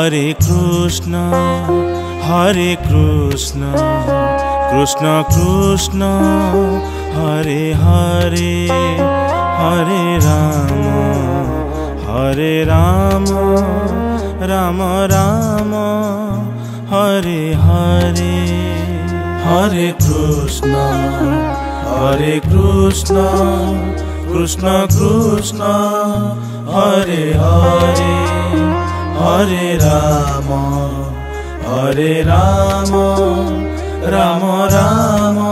Hare Krishna, Krishna Krishna, Hare Hare, Hare Rama, Rama Rama, Hare Hare. Hare Krishna, Krishna Krishna, Hare Hare, Hare Rama, Rama Rama,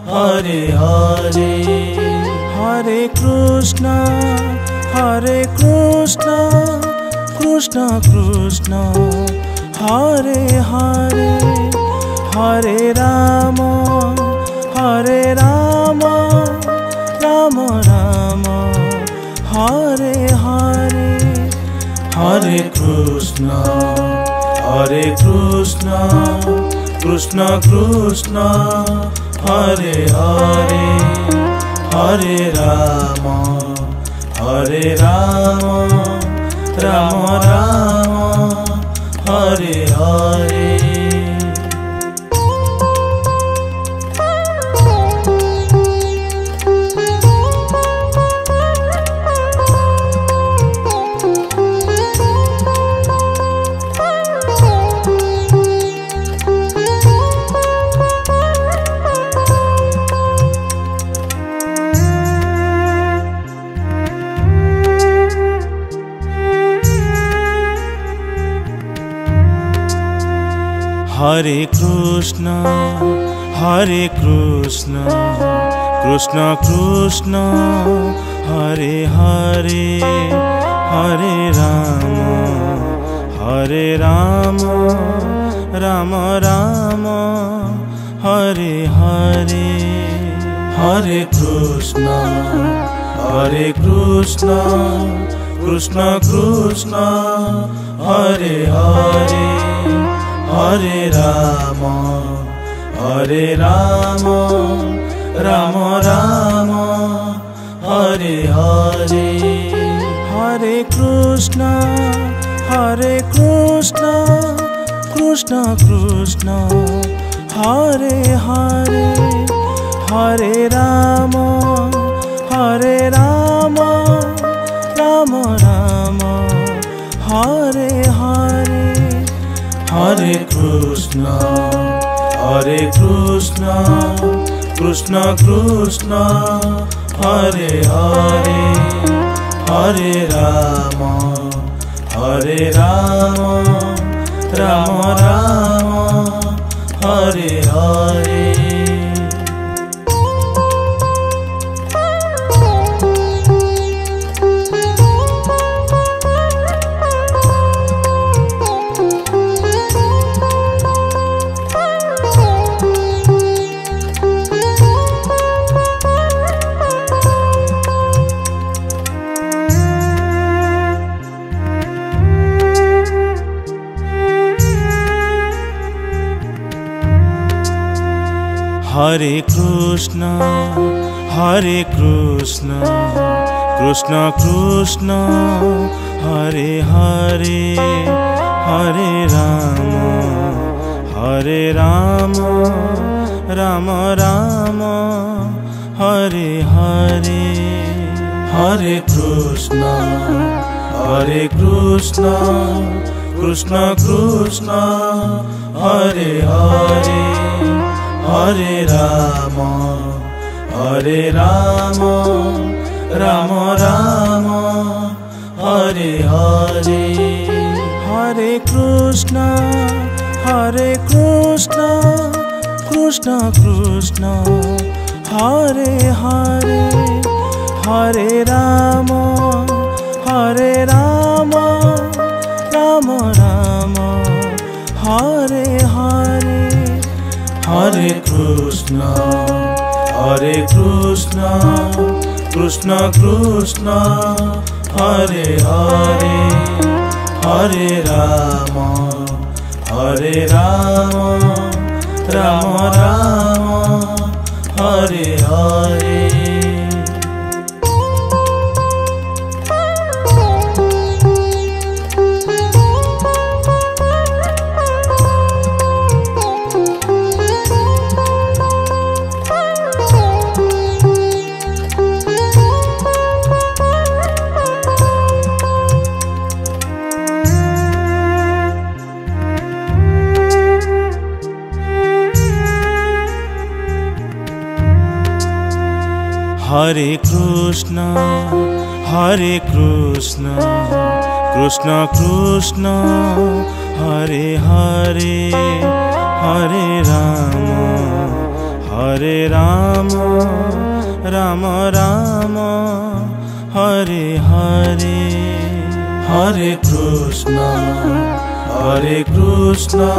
Hare Hare. Hare Krishna, Krishna Krishna, Hare Hare, Hare Rama, Rama Rama, Hare Hare. Hare Krishna, Krishna Krishna, Hare Hare, Hare Rama, Rama Rama, Hare Hare. Hare Krishna, Krishna Krishna, Hare Hare, Hare Rama, Rama Rama, Hare Hare. Hare Krishna, Krishna Krishna, Hare Hare, Hare Rama, Rama Rama, Hare Hare. Hare Krishna, Krishna Krishna, Hare Hare, Hare Rama, Rama Rama, Hare Hare. Hare Krishna, Krishna Krishna, Hare Hare, Hare Rama, Rama Rama, Hare Hare. Hare Krishna, Krishna Krishna, Hare Hare, Hare Rama, Rama Rama, Hare Hare. Hare Krishna, Krishna Krishna, Hare Hare, Hare Rama, Rama Rama, Hare Hare. Hare Krishna, Krishna Krishna, Hare Hare, Hare Rama, Rama Rama, Hare Hare. Hare Krishna, Krishna Krishna, Hare Hare, Hare Rama, Rama Rama, Hare Hare. Hare Krishna, Krishna Krishna, Hare Hare, Hare Rama, Rama Rama, Hare Hare. Hare Krishna,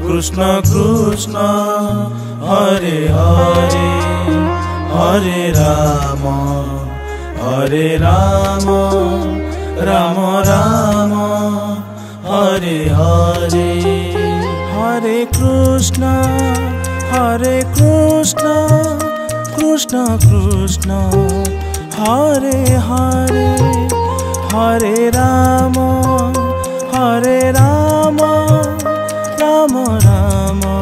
Krishna Krishna, Hare Hare, Hare Rama, Rama Rama, Hare Hare. Hare Krishna, Krishna Krishna, Hare Hare, Hare Rama, Rama Rama,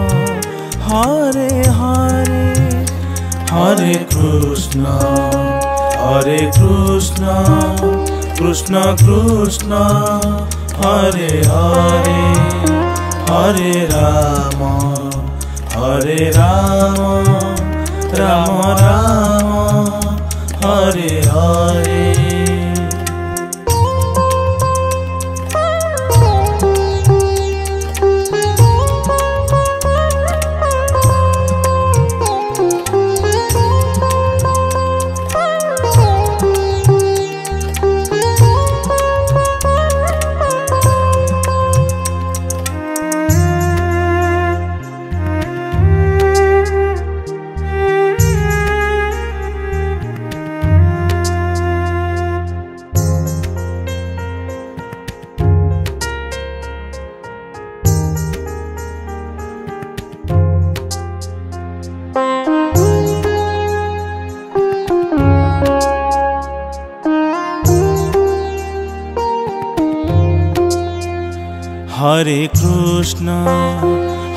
Hare Hare. Hare Krishna, Krishna Krishna, Hare Hare, Hare Rama, Rama Rama, Hare Hare.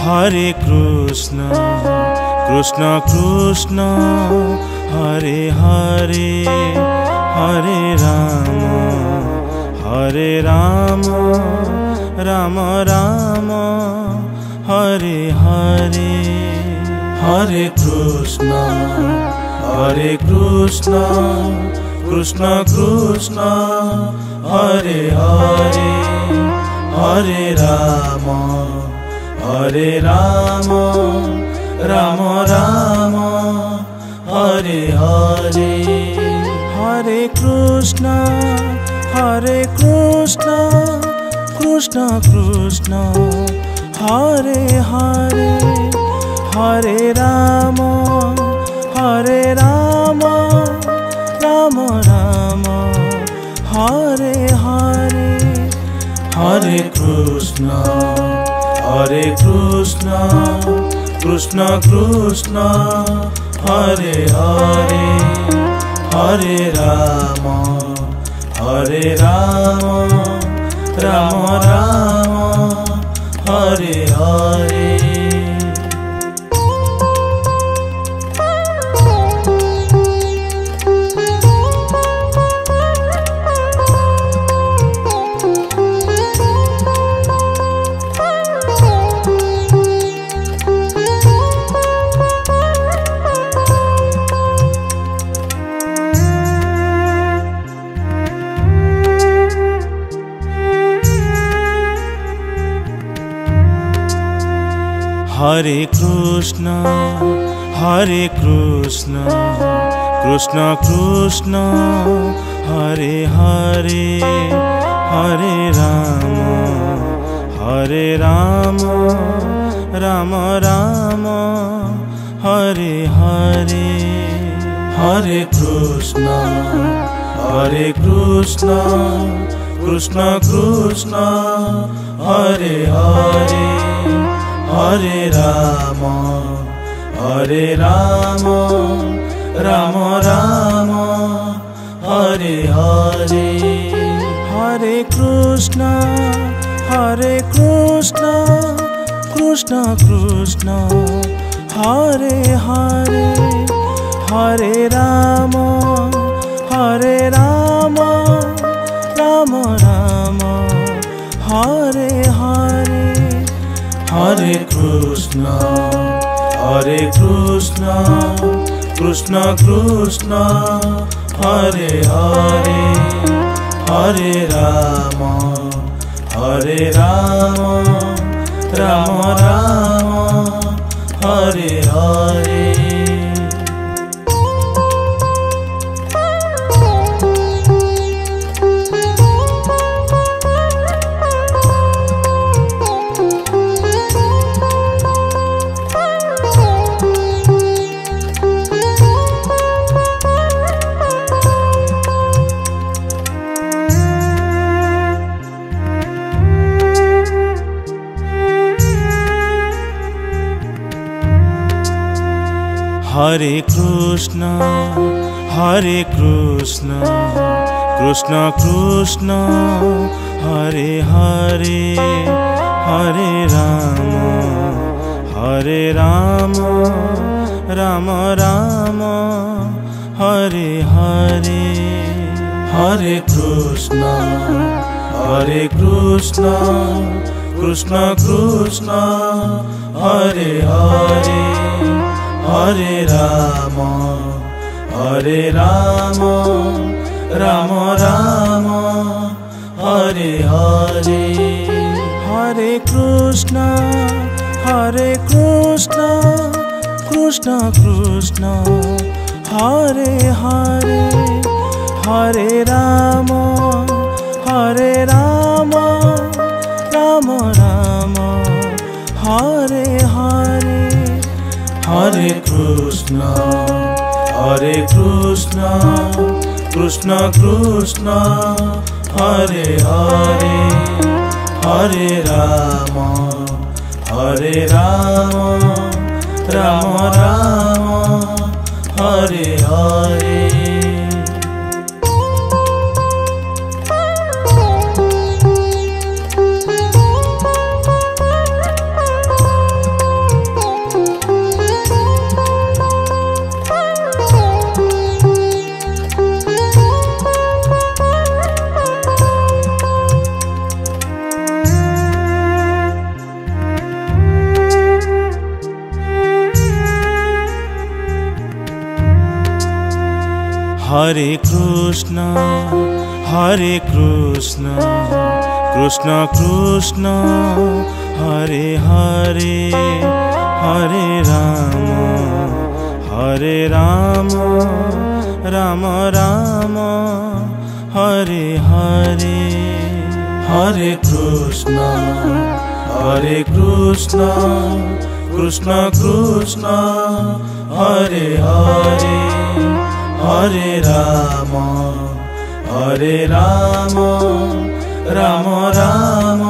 Hare Krishna, Krishna Krishna, Hare Hare, Hare Rama, Rama Rama, Hare Hare. Hare Krishna, Krishna Krishna, Hare Hare, Hare Rama, Rama Rama, Hare Hare. Hare Krishna, Krishna Krishna, Hare Hare, Hare Rama, Rama Rama, Hare Hare. Hare Krishna, Krishna Krishna, Hare Hare, Hare Rama, Rama Rama, Hare Hare. Hare Krishna, Krishna Krishna, Hare Hare, Hare Rama, Rama Rama, Hare Hare. Hare Krishna, Krishna Krishna, Hare Hare, Hare Rama, Rama Rama, Hare Hare. Hare Krishna, Krishna Krishna, Hare Hare, Hare Rama, Rama Rama, Hare Hare. Hare Krishna, Krishna Krishna Hare Hare Hare Ram Ram Ram Hare Hare. Hare Krishna Krishna Krishna Hare Hare Hare Ram Ram Ram Hare Hare. Hare Krishna Krishna Krishna Hare Hare Hare Ram Ram Ram Hare Hare. Hare Krishna Krishna Krishna Hare Hare Hare Ram Ram Ram Hare Hare. Hare Krishna Krishna Krishna Hare Hare Hare Ram Ram Ram Hare Hare. Hare Krishna Krishna Krishna Hare Hare Hare Ram Ram Ram Hare Hare. Hare Krishna Krishna Krishna Hare Hare Hare Ram Ram Ram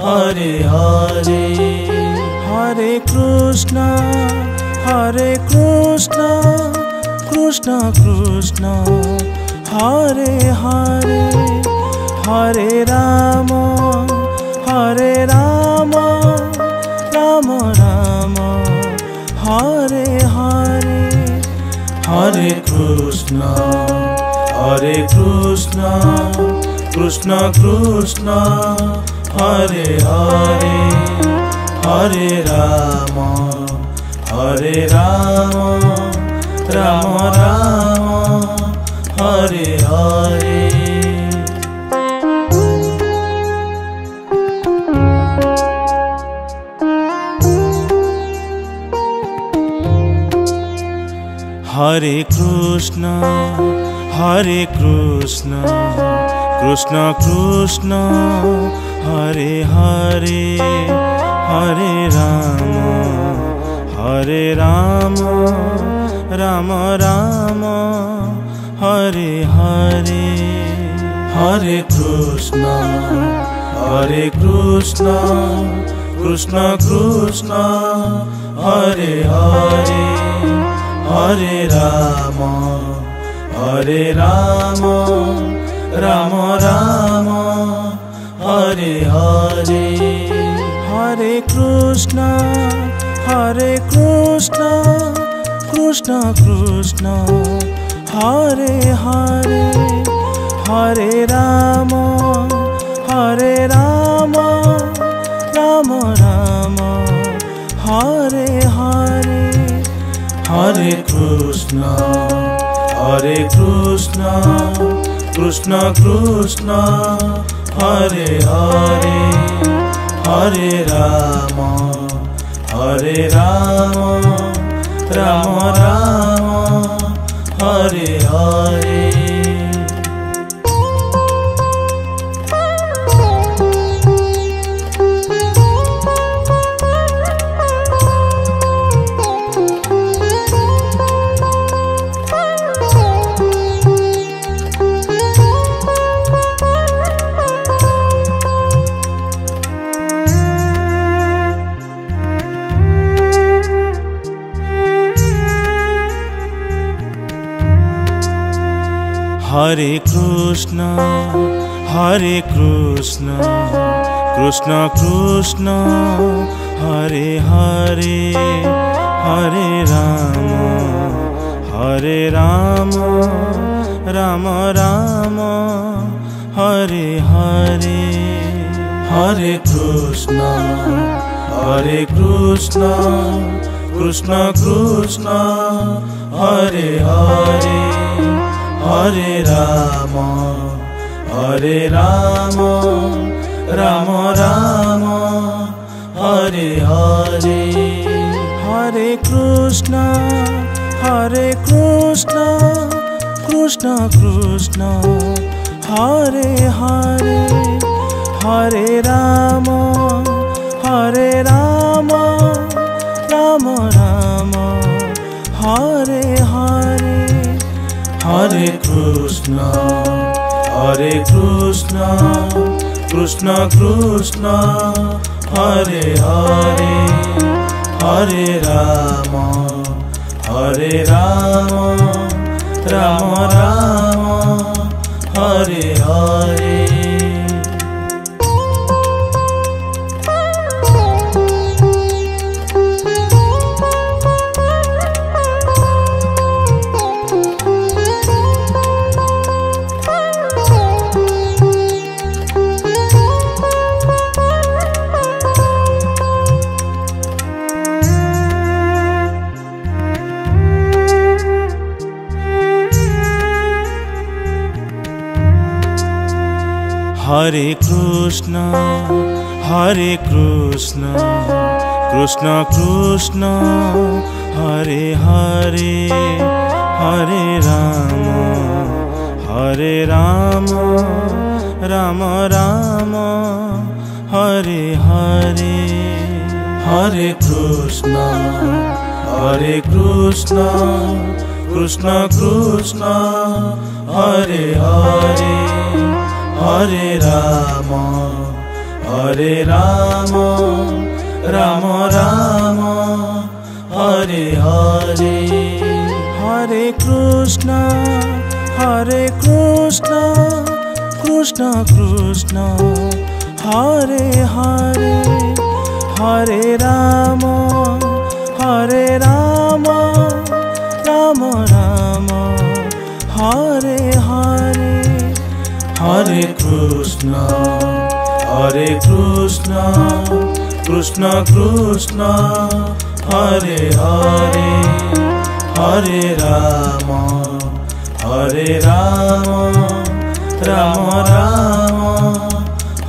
Hare Hare. Hare Krishna Krishna Krishna Hare Hare Hare Ram Ram Ram Hare Hare. Hare Krishna Krishna Krishna Hare Hare Hare Ram Ram Ram Hare Hare. Hare Krishna Krishna Krishna Hare Hare Hare Ram Ram Ram Hare Hare. Hare Krishna Krishna Krishna Hare Hare Hare Ram Ram Ram Hare Hare. Hare Krishna Krishna Krishna Hare Hare Hare Ram Ram Ram Hare Hare. Hare Krishna Krishna, Hare Krishna, Krishna Krishna, Hare Hare, Hare Rama, Hare Rama, Rama Rama, Hare Hare. Hare Krishna, Hare Krishna, Krishna Krishna, Hare Hare, Hare Rama, Hare Rama, Rama Rama, Hare Hare. Hare Krishna, Hare Krishna, Krishna Krishna, Hare Hare, Hare Rama, Hare Rama, Rama Rama, Hare Hare. Hare Krishna, Hare Krishna, Krishna Krishna, Hare Hare, Hare Rama, Hare Rama, Rama Rama, Hare Hare. Hare Krishna, Hare Krishna, Krishna Krishna, Hare Hare, Hare Rama, Hare Rama, Rama Rama, Hare Hare. Hare Krishna, Hare Krishna, Krishna Krishna, Hare Hare, Hare Rama, Hare Rama, Rama Rama, Hare Hare. Hare Krishna, Hare Krishna, Krishna Krishna, Hare Hare, Hare Rama, Hare Rama, Rama Rama, Hare Hare. Hare Krishna, Hare Krishna, Krishna Krishna, Hare Hare, Hare Rama, Hare Rama, Rama Rama, Hare Hare. Hare Krishna, Hare Krishna, Krishna Krishna, Hare Hare, Hare Rama, Hare Rama, Rama Rama,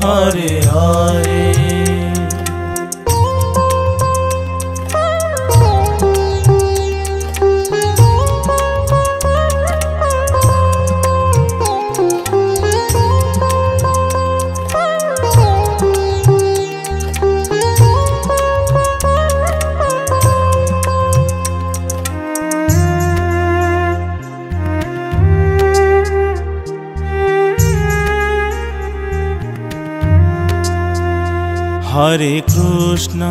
Hare Hare. Hare Krishna,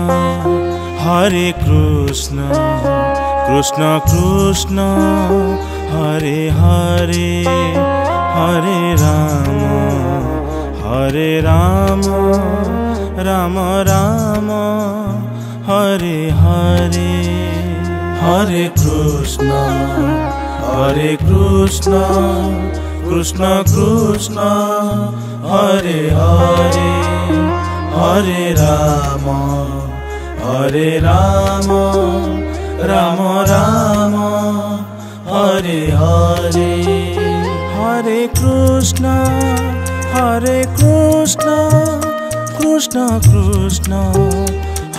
Hare Krishna, Krishna Krishna, Hare Hare, Hare Rama, Hare Rama, Rama Rama, Hare Hare. Hare Krishna, Hare Krishna, Krishna Krishna, Hare Hare, Hare Rama, Hare Rama, Rama Rama, Hare Hare Hare Krishna Krishna Krishna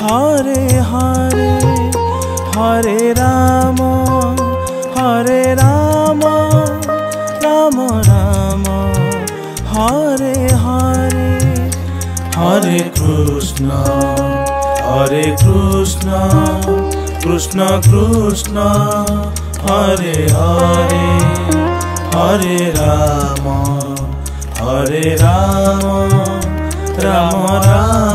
Hare Hare Hare Ram Ram Ram Hare Hare Hare Krishna Krishna Krishna Hare Hare Hare Ram Ram Ram